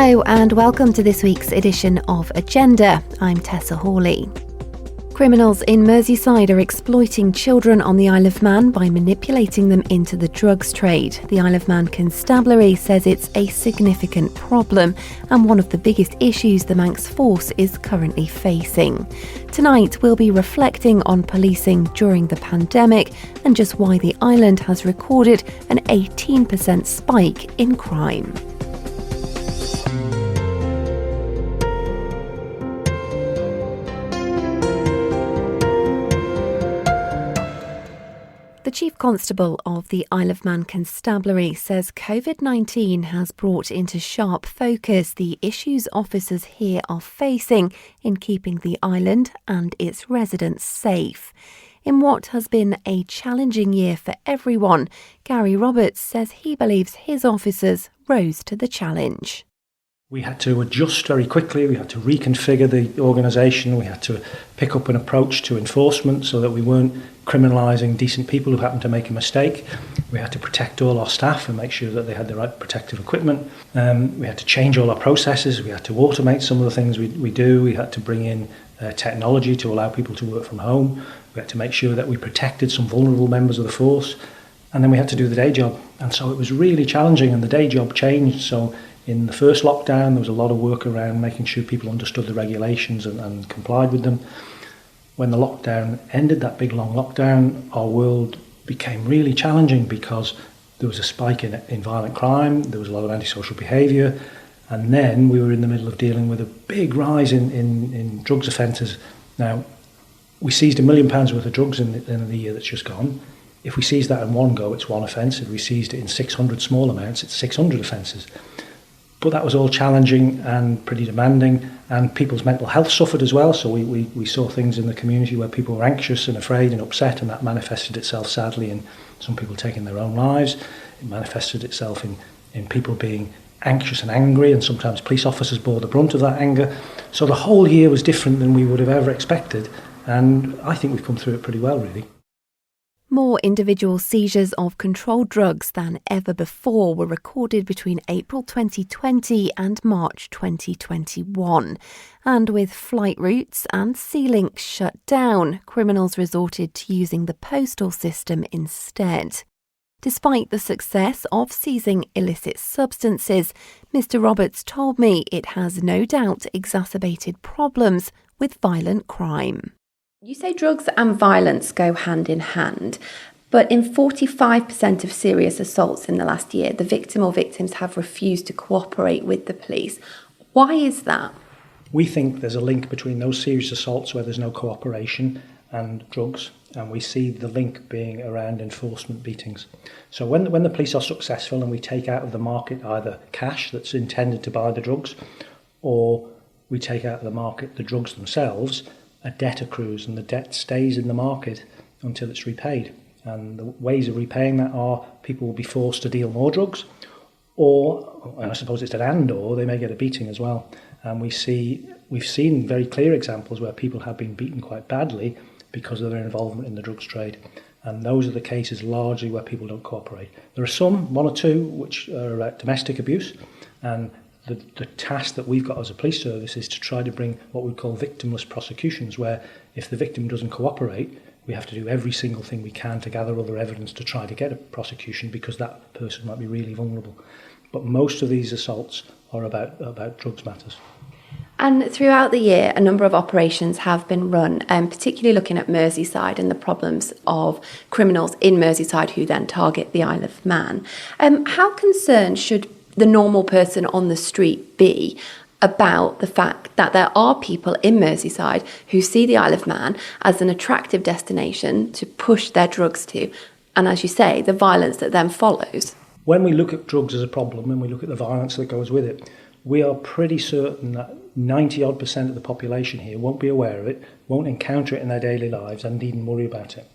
Hello and welcome to this week's edition of Agenda. I'm Tessa Hawley. Criminals in Merseyside are exploiting children on the Isle of Man by manipulating them into the drugs trade. The Isle of Man Constabulary says it's a significant problem and one of the biggest issues the Manx force is currently facing. Tonight we'll be reflecting on policing during the pandemic and just why the island has recorded an 18% spike in crime. The Chief Constable of the Isle of Man Constabulary says COVID-19 has brought into sharp focus the issues officers here are facing in keeping the island and its residents safe. In what has been a challenging year for everyone, Gary Roberts says he believes his officers rose to the challenge. We had to adjust very quickly, we had to reconfigure the organisation, we had to pick up an approach to enforcement so that we weren't criminalising decent people who happened to make a mistake. We had to protect all our staff and make sure that they had the right protective equipment. We had to change all our processes, we had to automate some of the things we do, we had to bring in technology to allow people to work from home, we had to make sure that we protected some vulnerable members of the force, and then we had to do the day job. And so it was really challenging and the day job changed. So in the first lockdown, there was a lot of work around making sure people understood the regulations and complied with them. When the lockdown ended, that big long lockdown, our world became really challenging because there was a spike in violent crime, there was a lot of antisocial behaviour, and then we were in the middle of dealing with a big rise in drugs offences. Now, we seized £1 million worth of drugs in the year that's just gone. If we seized that in one go, it's one offence. If we seized it in 600 small amounts, it's 600 offences. But that was all challenging and pretty demanding, and people's mental health suffered as well. So we saw things in the community where people were anxious and afraid and upset, and that manifested itself sadly in some people taking their own lives. It manifested itself in people being anxious and angry, and sometimes police officers bore the brunt of that anger. So the whole year was different than we would have ever expected, and I think we've come through it pretty well, really. More individual seizures of controlled drugs than ever before were recorded between April 2020 and March 2021. And with flight routes and sea links shut down, criminals resorted to using the postal system instead. Despite the success of seizing illicit substances, Mr. Roberts told me it has no doubt exacerbated problems with violent crime. You say drugs and violence go hand in hand, but in 45% of serious assaults in the last year, the victim or victims have refused to cooperate with the police. Why is that? We think there's a link between those serious assaults where there's no cooperation and drugs, and we see the link being around enforcement beatings. So when the police are successful and we take out of the market either cash that's intended to buy the drugs, or we take out of the market the drugs themselves, a debt accrues and the debt stays in the market until it's repaid. And the ways of repaying that are people will be forced to deal more drugs, or, and I suppose it's an or they may get a beating as well. And we've seen very clear examples where people have been beaten quite badly because of their involvement in the drugs trade. And those are the cases largely where people don't cooperate. There are some, one or two, which are about domestic abuse, and the task that we've got as a police service is to try to bring what we call victimless prosecutions, where if the victim doesn't cooperate, we have to do every single thing we can to gather other evidence to try to get a prosecution because that person might be really vulnerable. But most of these assaults are about drugs matters. And throughout the year, a number of operations have been run, particularly looking at Merseyside and the problems of criminals in Merseyside who then target the Isle of Man. How concerned should the normal person on the street be about the fact that there are people in Merseyside who see the Isle of Man as an attractive destination to push their drugs to, and as you say, the violence that then follows? When we look at drugs as a problem and we look at the violence that goes with it, we are pretty certain that 90% of the population here won't be aware of it, won't encounter it in their daily lives and needn't worry about it.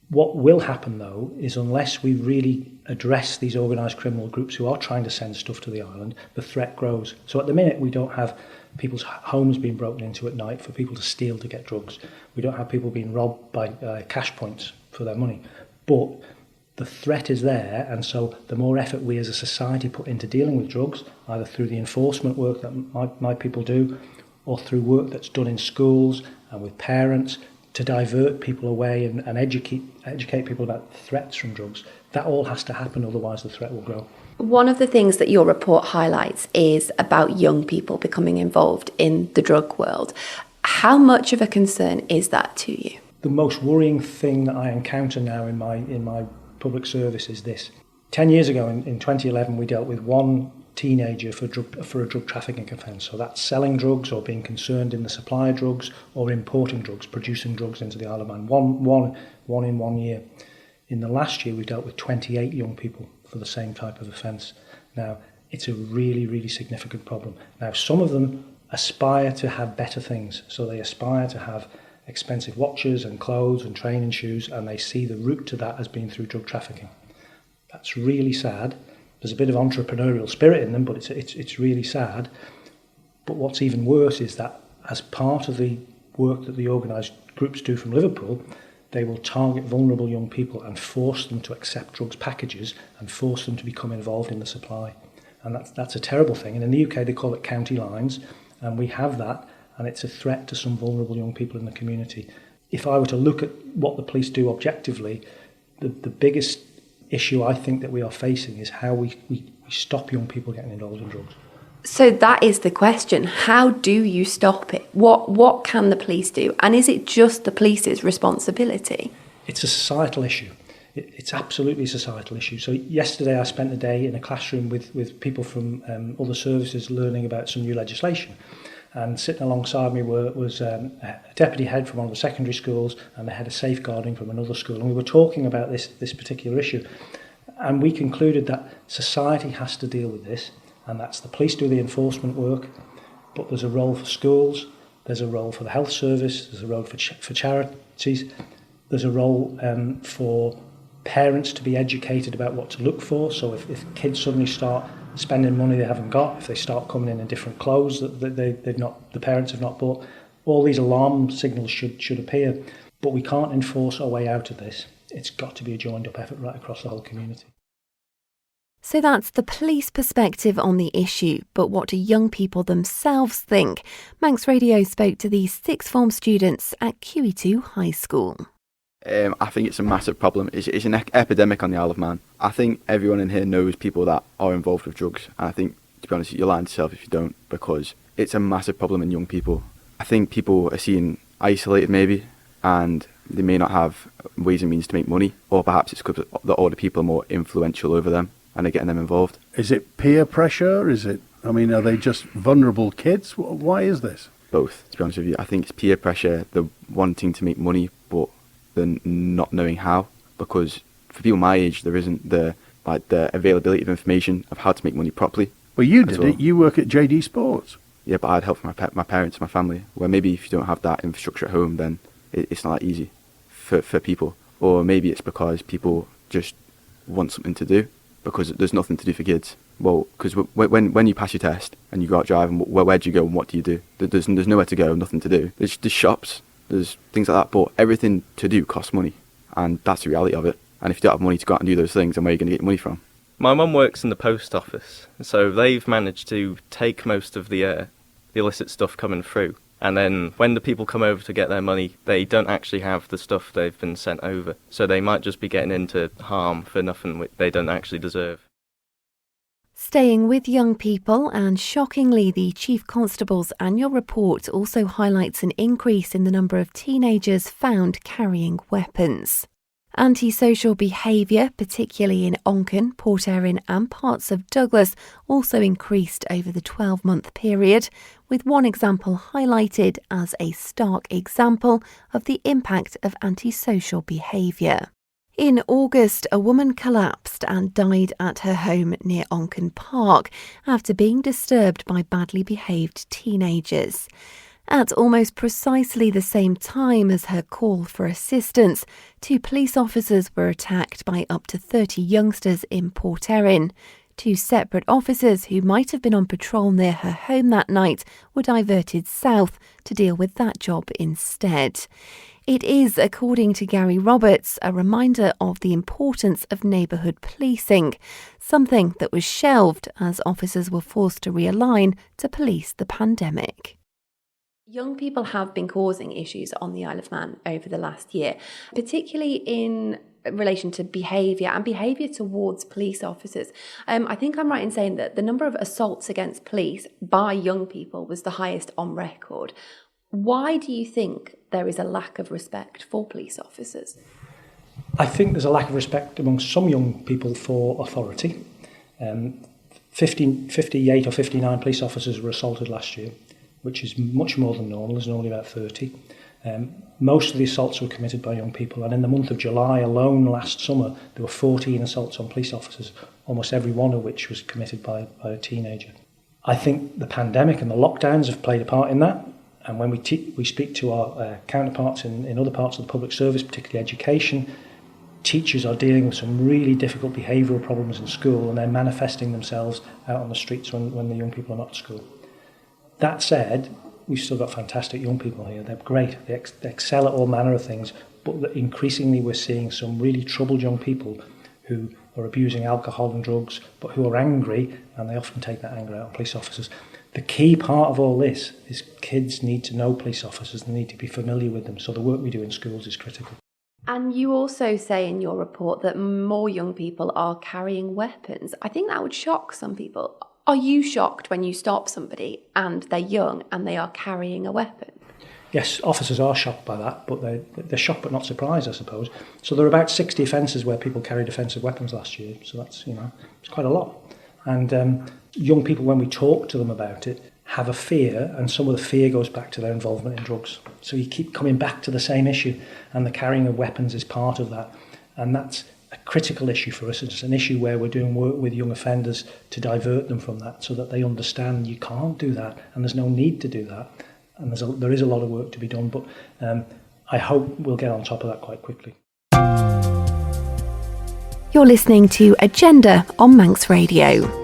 What will happen, though, is unless we really address these organised criminal groups who are trying to send stuff to the island, the threat grows. So at the minute, we don't have people's homes being broken into at night for people to steal to get drugs. We don't have people being robbed by cash points for their money. But the threat is there, and so the more effort we as a society put into dealing with drugs, either through the enforcement work that my people do, or through work that's done in schools and with parents to divert people away and educate people about threats from drugs, that all has to happen, otherwise the threat will grow. One of the things that your report highlights is about young people becoming involved in the drug world. How much of a concern is that to you? The most worrying thing that I encounter now in my public service is this. 10 years ago, in 2011, we dealt with one teenager for a drug trafficking offence. So that's selling drugs or being concerned in the supply of drugs or importing drugs, producing drugs into the Isle of Man. One in 1 year. In the last year, we dealt with 28 young people for the same type of offence. Now, it's a really, really significant problem. Now, some of them aspire to have better things. So they aspire to have expensive watches and clothes and training shoes, and they see the route to that as being through drug trafficking. That's really sad. There's a bit of entrepreneurial spirit in them, but it's really sad. But what's even worse is that as part of the work that the organised groups do from Liverpool, they will target vulnerable young people and force them to accept drugs packages and force them to become involved in the supply. And that's a terrible thing. And in the UK, they call it county lines, and we have that, and it's a threat to some vulnerable young people in the community. If I were to look at what the police do objectively, the biggest issue I think that we are facing is how we stop young people getting involved in drugs. So that is the question. How do you stop it? What can the police do? And is it just the police's responsibility? It's a societal issue. It's absolutely a societal issue. So yesterday I spent a day in a classroom with people from other services learning about some new legislation. And sitting alongside me was a deputy head from one of the secondary schools and the head of safeguarding from another school. And we were talking about this particular issue. And we concluded that society has to deal with this. And that's the police do the enforcement work, but there's a role for schools, there's a role for the health service, there's a role for charities, there's a role for parents to be educated about what to look for. So if kids suddenly start spending money they haven't got, if they start coming in different clothes that the parents have not bought, all these alarm signals should appear. But we can't enforce our way out of this. It's got to be a joined up effort right across the whole community. So that's the police perspective on the issue, but what do young people themselves think? Manx Radio spoke to these sixth form students at QE2 High School. I think it's a massive problem. It's an epidemic on the Isle of Man. I think everyone in here knows people that are involved with drugs, and I think, to be honest, you're lying to yourself if you don't, because it's a massive problem in young people. I think people are seen isolated maybe, and they may not have ways and means to make money, or perhaps it's because the older people are more influential over them and they're getting them involved. Is it peer pressure? Are they just vulnerable kids? Why is this? Both, to be honest with you. I think it's peer pressure, the wanting to make money, but the not knowing how. Because for people my age, there isn't the availability of information of how to make money properly. Well, you did it. You work at JD Sports. Yeah, but I had help from my parents, my family, where maybe if you don't have that infrastructure at home, then it's not that easy for people. Or maybe it's because people just want something to do, because there's nothing to do for kids. Well, because when you pass your test and you go out driving, where do you go and what do you do? There's nowhere to go, nothing to do. There's shops, there's things like that, but everything to do costs money, and that's the reality of it. And if you don't have money to go out and do those things, then where are you going to get your money from? My mum works in the post office, so they've managed to take most of the illicit stuff coming through. And then when the people come over to get their money, they don't actually have the stuff they've been sent over. So they might just be getting into harm for nothing which they don't actually deserve. Staying with young people, and shockingly, the Chief Constable's annual report also highlights an increase in the number of teenagers found carrying weapons. Antisocial behaviour, particularly in Onken, Port Erin and parts of Douglas, also increased over the 12-month period, with one example highlighted as a stark example of the impact of antisocial behaviour. In August, a woman collapsed and died at her home near Onken Park after being disturbed by badly behaved teenagers. At almost precisely the same time as her call for assistance, 2 police officers were attacked by up to 30 youngsters in Port Erin. 2 separate officers who might have been on patrol near her home that night were diverted south to deal with that job instead. It is, according to Gary Roberts, a reminder of the importance of neighbourhood policing, something that was shelved as officers were forced to realign to police the pandemic. Young people have been causing issues on the Isle of Man over the last year, particularly in relation to behaviour and behaviour towards police officers. I think I'm right in saying that the number of assaults against police by young people was the highest on record. Why do you think there is a lack of respect for police officers? I think there's a lack of respect among some young people for authority. 58 or 59 police officers were assaulted last year, which is much more than normal. There's normally about 30. Most of the assaults were committed by young people, and in the month of July alone last summer there were 14 assaults on police officers, almost every one of which was committed by a teenager. I think the pandemic and the lockdowns have played a part in that, and when we speak to our counterparts in other parts of the public service, particularly education, teachers are dealing with some really difficult behavioural problems in school, and they're manifesting themselves out on the streets when the young people are not at school. That said, we've still got fantastic young people here. They're great. They excel at all manner of things, but increasingly we're seeing some really troubled young people who are abusing alcohol and drugs, but who are angry, and they often take that anger out on police officers. The key part of all this is kids need to know police officers. They need to be familiar with them. So the work we do in schools is critical. And you also say in your report that more young people are carrying weapons. I think that would shock some people. Are you shocked when you stop somebody and they're young and they are carrying a weapon? Yes, officers are shocked by that, but they're shocked but not surprised, I suppose. So there are about 60 offences where people carried offensive weapons last year. So that's, it's quite a lot. And young people, when we talk to them about it, have a fear, and some of the fear goes back to their involvement in drugs. So you keep coming back to the same issue, and the carrying of weapons is part of that. And that's a critical issue for us. It's an issue where we're doing work with young offenders to divert them from that so that they understand you can't do that and there's no need to do that. And there is a lot of work to be done, but I hope we'll get on top of that quite quickly. You're listening to Agenda on Manx Radio.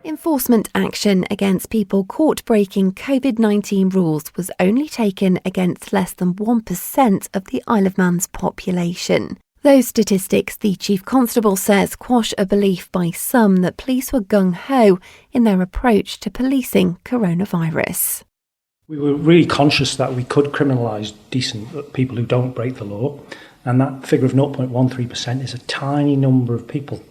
Enforcement action against people caught breaking COVID-19 rules was only taken against less than 1% of the Isle of Man's population. Those statistics, the Chief Constable says, quash a belief by some that police were gung-ho in their approach to policing coronavirus. We were really conscious that we could criminalise decent people who don't break the law, and that figure of 0.13% is a tiny number of people.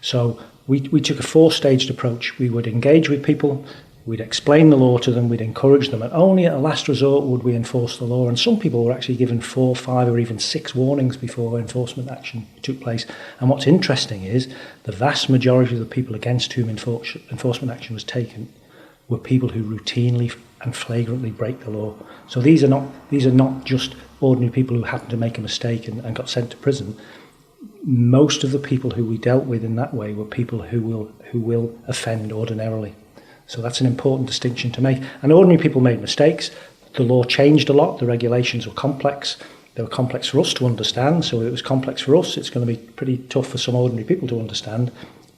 So we took a four-staged approach. We would engage with people, we'd explain the law to them, we'd encourage them, and only at a last resort would we enforce the law. And some people were actually given 4, 5 or even 6 warnings before enforcement action took place. And what's interesting is the vast majority of the people against whom enforcement action was taken were people who routinely and flagrantly break the law. So these are not just ordinary people who happened to make a mistake and got sent to prison. Most of the people who we dealt with in that way were people who will offend ordinarily. So that's an important distinction to make. And ordinary people made mistakes. The law changed a lot. The regulations were complex. They were complex for us to understand. So if it was complex for us, it's going to be pretty tough for some ordinary people to understand.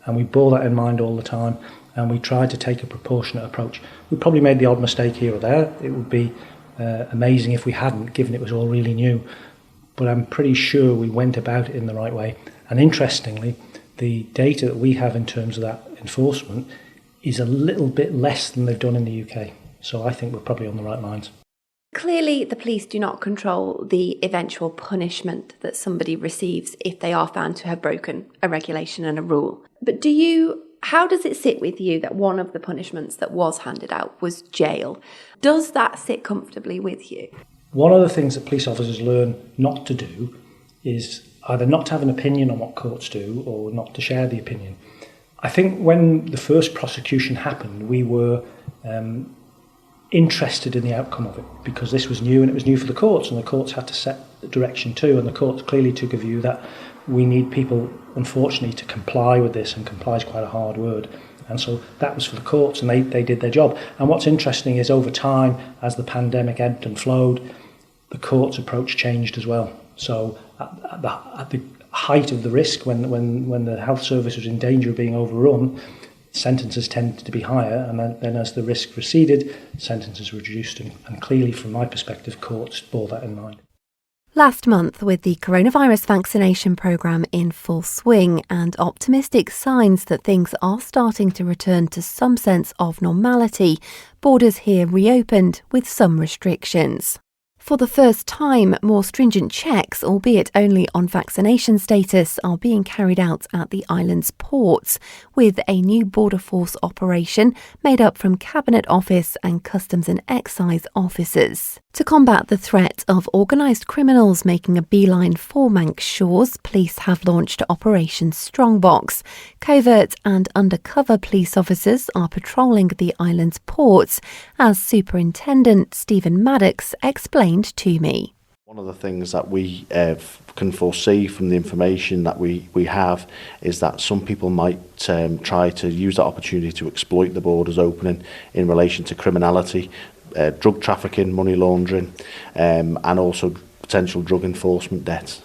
And we bore that in mind all the time. And we tried to take a proportionate approach. We probably made the odd mistake here or there. It would be amazing if we hadn't, given it was all really new. But I'm pretty sure we went about it in the right way. And interestingly, the data that we have in terms of that enforcement is a little bit less than they've done in the UK. So I think we're probably on the right lines. Clearly, the police do not control the eventual punishment that somebody receives if they are found to have broken a regulation and a rule. But how does it sit with you that one of the punishments that was handed out was jail? Does that sit comfortably with you? One of the things that police officers learn not to do is either not to have an opinion on what courts do or not to share the opinion. I think when the first prosecution happened, we were interested in the outcome of it because this was new and it was new for the courts, and the courts had to set the direction too, and the courts clearly took a view that we need people, unfortunately, to comply with this, and comply is quite a hard word. And so that was for the courts, and they did their job. And what's interesting is over time, as the pandemic ebbed and flowed, the court's approach changed as well. So at the height of the risk, when the health service was in danger of being overrun, sentences tended to be higher, and then as the risk receded, sentences were reduced, and clearly from my perspective, courts bore that in mind. Last month, with the coronavirus vaccination programme in full swing and optimistic signs that things are starting to return to some sense of normality, borders here reopened with some restrictions. For the first time, more stringent checks, albeit only on vaccination status, are being carried out at the island's ports, with a new border force operation made up from Cabinet Office and Customs and Excise officers. To combat the threat of organised criminals making a beeline for Manx shores, police have launched Operation Strongbox. Covert and undercover police officers are patrolling the island's ports, as Superintendent Stephen Maddox explained to me. One of the things that we can foresee from the information that we have is that some people might try to use that opportunity to exploit the borders opening in relation to criminality, drug trafficking, money laundering, and also potential drug enforcement debts.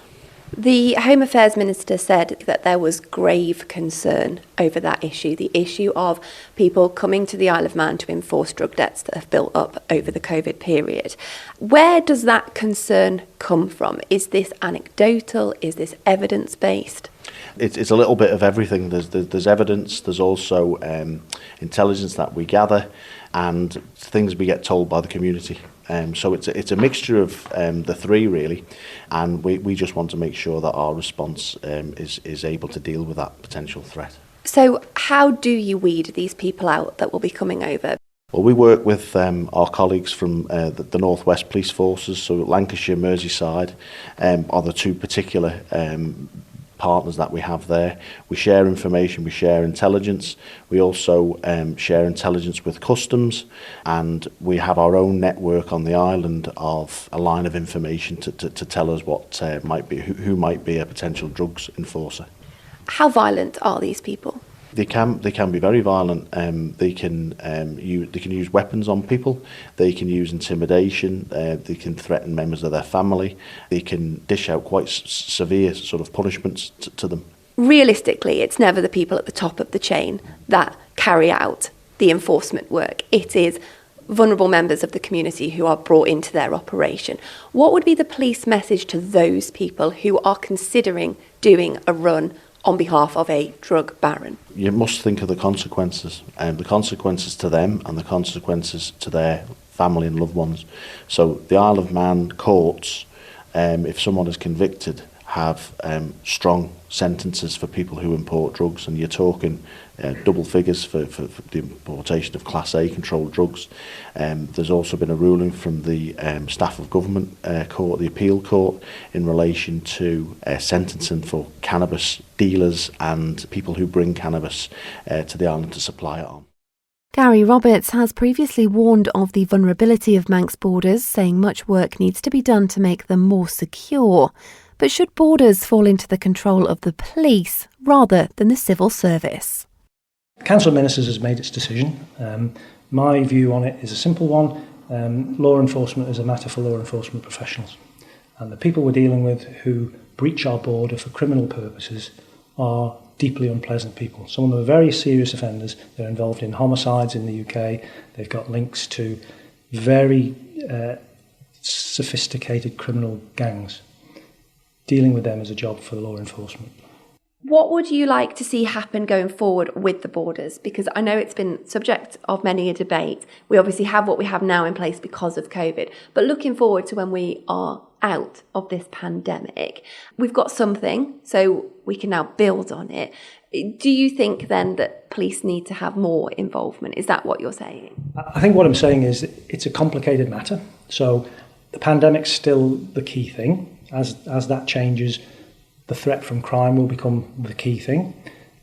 The Home Affairs Minister said that there was grave concern over that issue, the issue of people coming to the Isle of Man to enforce drug debts that have built up over the COVID period. Where does that concern come from? Is this anecdotal? Is this evidence-based? It's a little bit of everything. There's evidence, there's also intelligence that we gather, and things we get told by the community. So it's a mixture of the three, really, and we just want to make sure that our response is able to deal with that potential threat. So how do you weed these people out that will be coming over? Well, we work with our colleagues from the North West Police Forces, so Lancashire, Merseyside are the two particular partners that we have there. We share information, we share intelligence. We also share intelligence with customs, and we have our own network on the island of a line of information to tell us what might be who might be a potential drugs enforcer. How violent are these people? They can be very violent. They can use weapons on people. They can use intimidation. They can threaten members of their family. They can dish out quite severe sort of punishments to them. Realistically, it's never the people at the top of the chain that carry out the enforcement work. It is vulnerable members of the community who are brought into their operation. What would be the police message to those people who are considering doing a run on behalf of a drug baron? You must think of the consequences to them and the consequences to their family and loved ones. So the Isle of Man courts, if someone is convicted, have strong sentences for people who import drugs, and you're talking double figures for the importation of Class A controlled drugs. There's also been a ruling from the Staff of Government Court, the Appeal Court, in relation to sentencing for cannabis dealers and people who bring cannabis to the island to supply it on. Gary Roberts has previously warned of the vulnerability of Manx borders, saying much work needs to be done to make them more secure. But should borders fall into the control of the police rather than the civil service? The Council of Ministers has made its decision. My view on it is a simple one. Law enforcement is a matter for law enforcement professionals. And the people we're dealing with who breach our border for criminal purposes are deeply unpleasant people. Some of them are very serious offenders. They're involved in homicides in the UK. They've got links to very sophisticated criminal gangs. Dealing with them is a job for law enforcement. What would you like to see happen going forward with the borders? Because I know it's been subject of many a debate. We obviously have what we have now in place because of COVID. But looking forward to when we are out of this pandemic, we've got something, so we can now build on it. Do you think then that police need to have more involvement? Is that what you're saying? I think what I'm saying is it's a complicated matter. So the pandemic's still the key thing. As that changes, the threat from crime will become the key thing.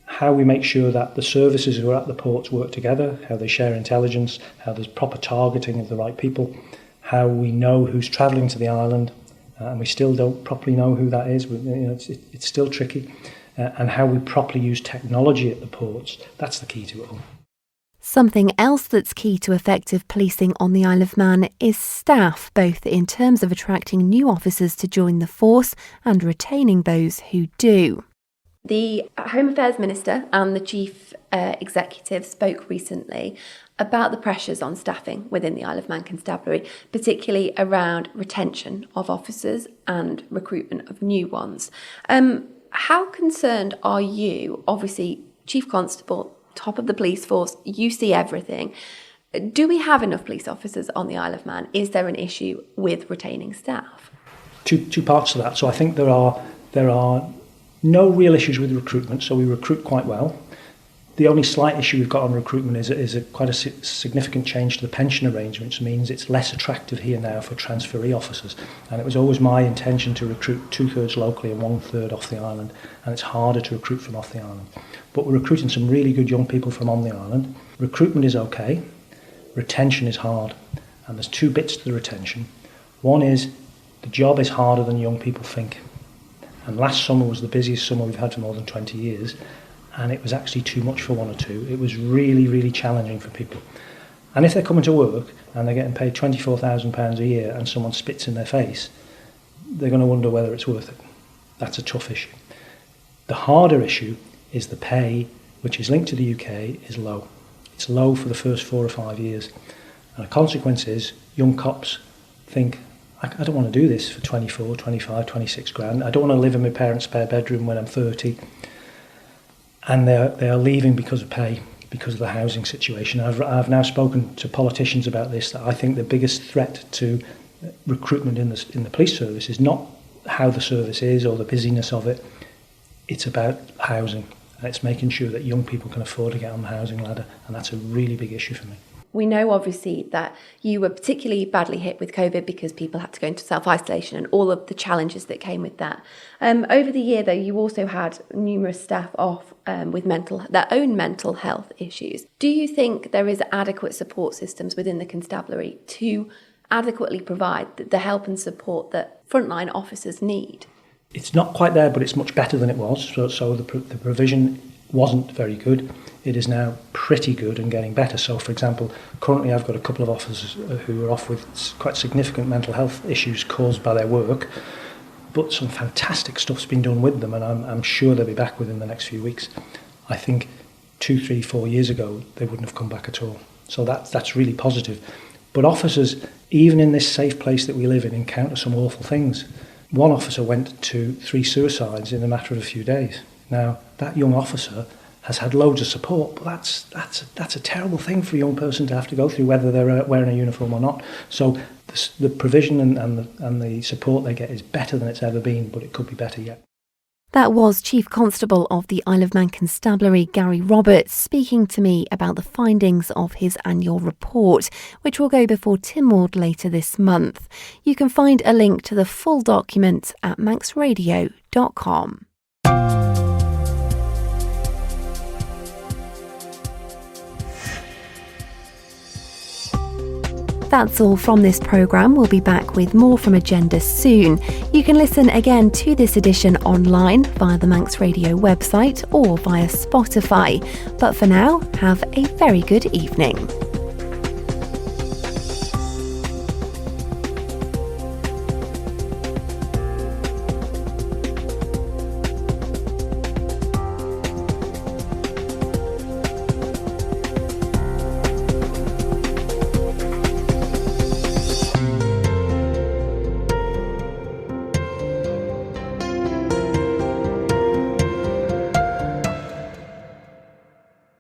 How we make sure that the services who are at the ports work together, how they share intelligence, how there's proper targeting of the right people, how we know who's travelling to the island, and we still don't properly know who that is. It's still tricky. And how we properly use technology at the ports, that's the key to it all. Something else that's key to effective policing on the Isle of Man is staff, both in terms of attracting new officers to join the force and retaining those who do. The Home Affairs Minister and the Chief Executive spoke recently about the pressures on staffing within the Isle of Man Constabulary, particularly around retention of officers and recruitment of new ones. How concerned are you? Obviously, Chief Constable, top of the police force, you see everything. Do we have enough police officers on the Isle of Man? Is there an issue with retaining staff? Two parts to that. So I think there are no real issues with recruitment, so we recruit quite well. The only slight issue we've got on recruitment is quite a significant change to the pension arrangements. Means it's less attractive here now for transferee officers. And it was always my intention to recruit 2/3 locally and 1/3 off the island. And it's harder to recruit from off the island. But we're recruiting some really good young people from on the island. Recruitment is okay. Retention is hard. And there's two bits to the retention. One is the job is harder than young people think. And last summer was the busiest summer we've had for more than 20 years. And it was actually too much for one or two. It was really, really challenging for people. And if they're coming to work and they're getting paid £24,000 a year and someone spits in their face, they're going to wonder whether it's worth it. That's a tough issue. The harder issue is the pay, which is linked to the UK, is low. It's low for the first 4 or 5 years. And the consequence is young cops think, I don't want to do this for 24, 25, 26 grand. I don't want to live in my parents' spare bedroom when I'm 30. And they are leaving because of pay, because of the housing situation. I've now spoken to politicians about this, that I think the biggest threat to recruitment in the police service is not how the service is or the busyness of it. It's about housing. And it's making sure that young people can afford to get on the housing ladder. And that's a really big issue for me. We know, obviously, that you were particularly badly hit with COVID because people had to go into self-isolation and all of the challenges that came with that. Over the year, though, you also had numerous staff off with their own mental health issues. Do you think there is adequate support systems within the constabulary to adequately provide the help and support that frontline officers need? It's not quite there, but it's much better than it was. So the provision wasn't very good. It is now pretty good and getting better. So, for example, currently I've got a couple of officers who are off with quite significant mental health issues caused by their work, but some fantastic stuff's been done with them, and I'm sure they'll be back within the next few weeks. I think 2, 3, 4 years ago, they wouldn't have come back at all. So that's really positive. But officers, even in this safe place that we live in, encounter some awful things. One officer went to 3 suicides in a matter of a few days. Now, that young officer has had loads of support, but that's a terrible thing for a young person to have to go through, whether they're wearing a uniform or not. So the provision and the support they get is better than it's ever been, but it could be better yet. That was Chief Constable of the Isle of Man Constabulary, Gary Roberts, speaking to me about the findings of his annual report, which will go before Tynwald later this month. You can find a link to the full document at manxradio.com. That's all from this programme. We'll be back with more from Agenda soon. You can listen again to this edition online via the Manx Radio website or via Spotify. But for now, have a very good evening.